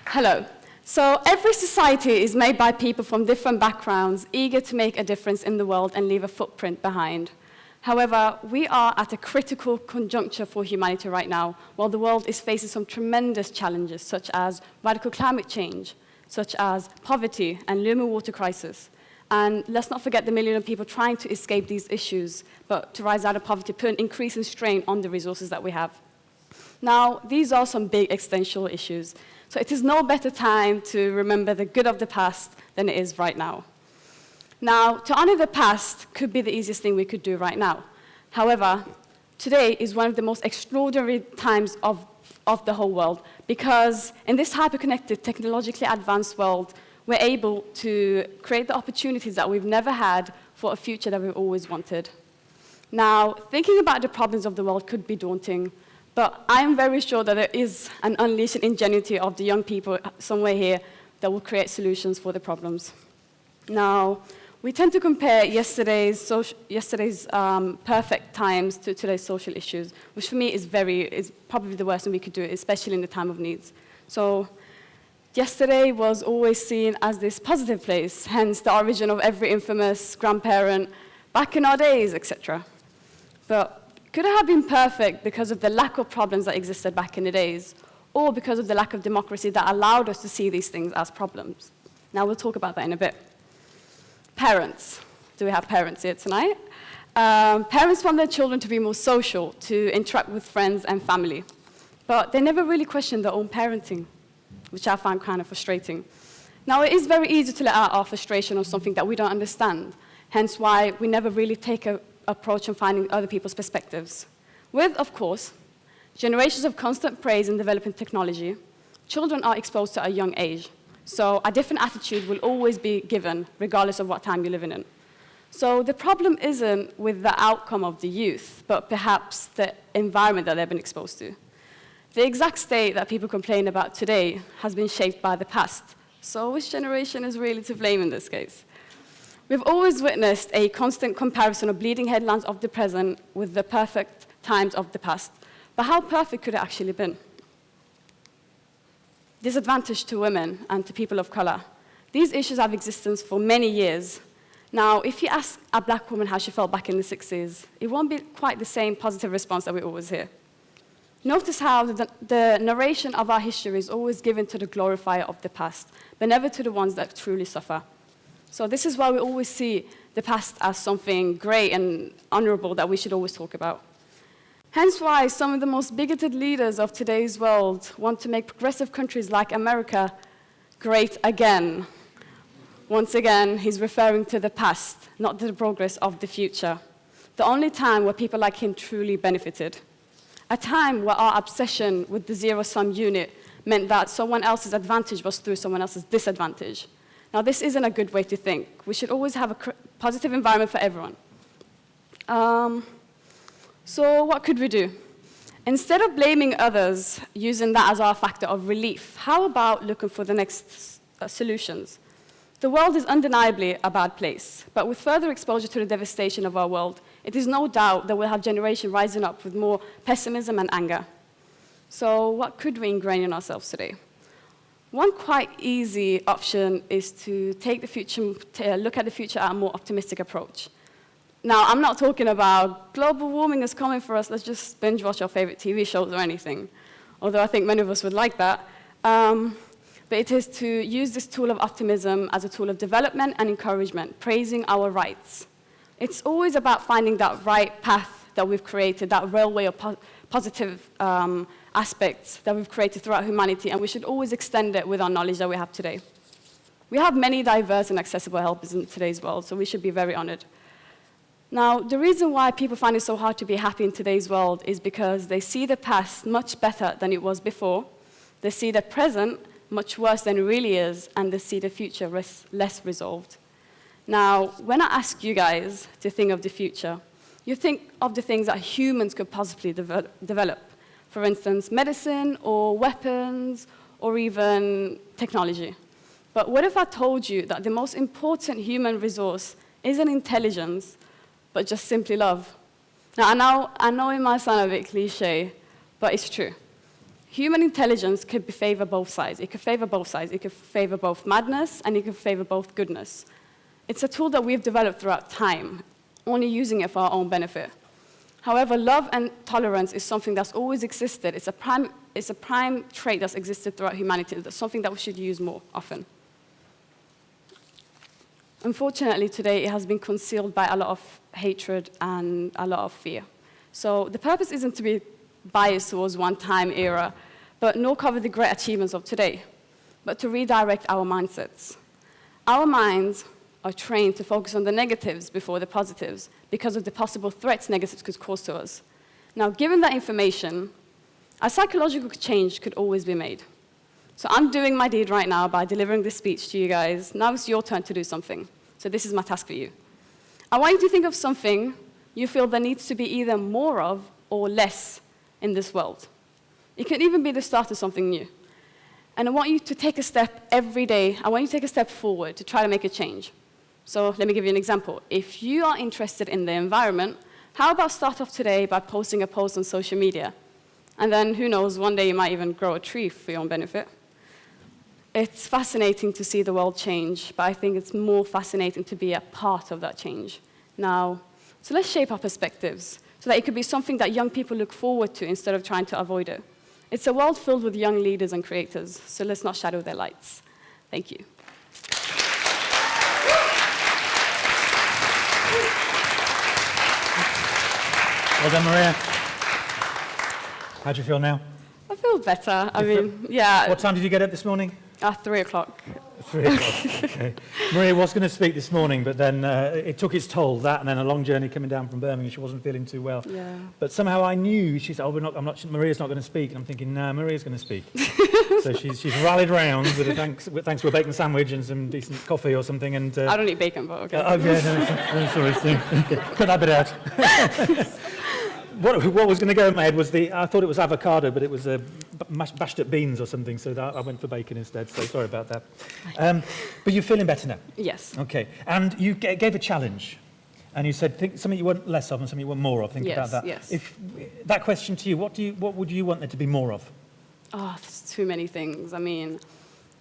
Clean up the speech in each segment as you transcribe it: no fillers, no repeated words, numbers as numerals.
Hello. So every society is made by people from different backgrounds, eager to make a difference in the world and leave a footprint behind. However, we are at a critical conjuncture for humanity right now, while the world is facing some tremendous challenges, such as radical climate change, such as poverty and looming water crisis. And let's not forget the millions of people trying to escape these issues, but to rise out of poverty, put an increasing strain on the resources that we have. Now, these are some big existential issues, so it is no better time to remember the good of the past than it is right now. Now, to honor the past could be the easiest thing we could do right now. However, today is one of the most extraordinary times of the whole world, because in this hyper-connected, technologically advanced world, we're able to create the opportunities that we've never had for a future that we've always wanted. Now, thinking about the problems of the world could be daunting, but I'm very sure that there is an unleashing ingenuity of the young people somewhere here that will create solutions for the problems. Now, we tend to compare yesterday's perfect times to today's social issues, which for me is probably the worst thing we could do, especially in the time of needs. So yesterday was always seen as this positive place, hence the origin of every infamous grandparent, back in our days, etc. But could it have been perfect because of the lack of problems that existed back in the days, or because of the lack of democracy that allowed us to see these things as problems? Now, we'll talk about that in a bit. Parents. Do we have parents here tonight? Parents want their children to be more social, to interact with friends and family. But they never really question their own parenting, which I find kind of frustrating. Now, it is very easy to let out our frustration on something that we don't understand, hence why we never really take an approach on finding other people's perspectives. With, of course, generations of constant praise in developing technology, children are exposed to a young age. So a different attitude will always be given, regardless of what time you're living in. So the problem isn't with the outcome of the youth, but perhaps the environment that they've been exposed to. The exact state that people complain about today has been shaped by the past. So which generation is really to blame in this case? We've always witnessed a constant comparison of bleeding headlines of the present with the perfect times of the past. But how perfect could it actually have been? Disadvantage to women and to people of color. These issues have existence for many years. Now, if you ask a black woman how she felt back in the 60s, it won't be quite the same positive response that we always hear. Notice how the narration of our history is always given to the glorifier of the past, but never to the ones that truly suffer. So this is why we always see the past as something great and honorable that we should always talk about. Hence why some of the most bigoted leaders of today's world want to make progressive countries like America great again. Once again, he's referring to the past, not to the progress of the future. The only time where people like him truly benefited. A time where our obsession with the zero-sum unit meant that someone else's advantage was through someone else's disadvantage. Now, this isn't a good way to think. We should always have a positive environment for everyone. So what could we do? Instead of blaming others, using that as our factor of relief, how about looking for the next solutions? The world is undeniably a bad place, but with further exposure to the devastation of our world, it is no doubt that we'll have generations rising up with more pessimism and anger. So what could we ingrain in ourselves today? One quite easy option is to look at the future at a more optimistic approach. Now, I'm not talking about global warming is coming for us, let's just binge watch our favorite TV shows or anything, although I think many of us would like that. But it is to use this tool of optimism as a tool of development and encouragement, praising our rights. It's always about finding that right path that we've created, that railway of positive aspects that we've created throughout humanity, and we should always extend it with our knowledge that we have today. We have many diverse and accessible helpers in today's world, so we should be very honored. Now, the reason why people find it so hard to be happy in today's world is because they see the past much better than it was before, they see the present much worse than it really is, and they see the future less resolved. Now, when I ask you guys to think of the future, you think of the things that humans could possibly develop. For instance, medicine or weapons or even technology. But what if I told you that the most important human resource isn't intelligence, but just simply love? Now, I know it might sound a bit cliche, but it's true. Human intelligence could favor both sides. It could favor both sides. It could favor both madness, and it could favor both goodness. It's a tool that we've developed throughout time, only using it for our own benefit. However, love and tolerance is something that's always existed. It's a prime trait that's existed throughout humanity. That's something that we should use more often. Unfortunately, today it has been concealed by a lot of hatred and a lot of fear. So the purpose isn't to be biased towards one time era, but nor cover the great achievements of today, but to redirect our mindsets. Our minds are trained to focus on the negatives before the positives because of the possible threats negatives could cause to us. Now, given that information, a psychological change could always be made. So I'm doing my deed right now by delivering this speech to you guys. Now it's your turn to do something. So this is my task for you. I want you to think of something you feel there needs to be either more of or less in this world. It could even be the start of something new. And I want you to take a step every day. I want you to take a step forward to try to make a change. So let me give you an example. If you are interested in the environment, how about start off today by posting a post on social media? And then, who knows, one day you might even grow a tree for your own benefit. It's fascinating to see the world change, but I think it's more fascinating to be a part of that change. Now, so let's shape our perspectives so that it could be something that young people look forward to instead of trying to avoid it. It's a world filled with young leaders and creators, so let's not shadow their lights. Thank you. Well done, Maria. How do you feel now? I feel better. Yeah. What time did you get up this morning? 3 o'clock. 3 o'clock, okay. Maria was going to speak this morning, but then it took its toll, that and then a long journey coming down from Birmingham. She wasn't feeling too well. Yeah. But somehow I knew, she said, Maria's not going to speak. And I'm thinking, no, Maria's going to speak. So she's rallied round with thanks to a bacon sandwich and some decent coffee or something. And I don't eat bacon, but okay. Oh, yeah, no, sorry. Okay. Cut that bit out. What was going to go in my head was I thought it was avocado, but it was bashed up beans or something, so I went for bacon instead, so sorry about that. But you're feeling better now? Yes. Okay, and you gave a challenge, and you said think something you want less of and something you want more of. Think about that. Yes. If that question to you, what would you want there to be more of? Oh, there's too many things. I mean,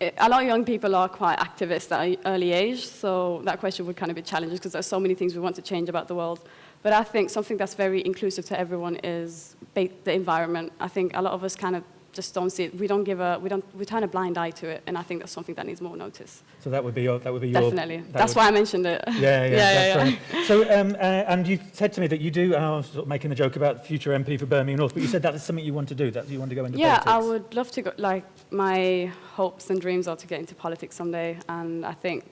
a lot of young people are quite activists at an early age, so that question would kind of be challenging because there's so many things we want to change about the world. But I think something that's very inclusive to everyone is the environment. I think a lot of us kind of just don't see it. We turn a blind eye to it, and I think that's something that needs more notice. So that would be your. Definitely. That's why I mentioned it. Yeah. So, and you said to me that you do. I was sort of making a joke about future MP for Birmingham North, but you said that is something you want to do. That you want to go into politics. Yeah, I would love to go. Like, my hopes and dreams are to get into politics someday, and I think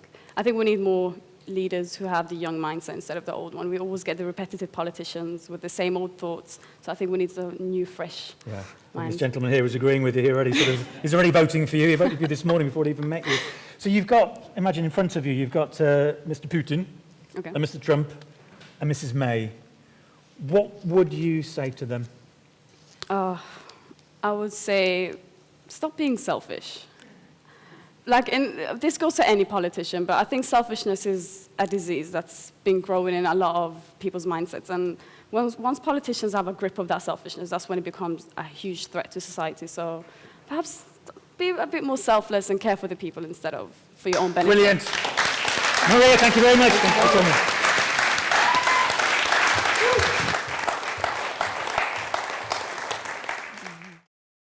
we need more leaders who have the young mindset instead of the old one. We always get the repetitive politicians with the same old thoughts. So I think we need a new, fresh mind. This gentleman here is agreeing with you. He's already voting for you. He voted for you this morning before he even met you. So you've got, imagine in front of you, you've got Mr. Putin, and Mr. Trump, and Mrs. May. What would you say to them? I would say, stop being selfish. This goes to any politician, but I think selfishness is a disease that's been growing in a lot of people's mindsets. And once politicians have a grip of that selfishness, that's when it becomes a huge threat to society. So perhaps be a bit more selfless and care for the people instead of for your own benefit. Brilliant. Maria, thank you very much. Thank you so much.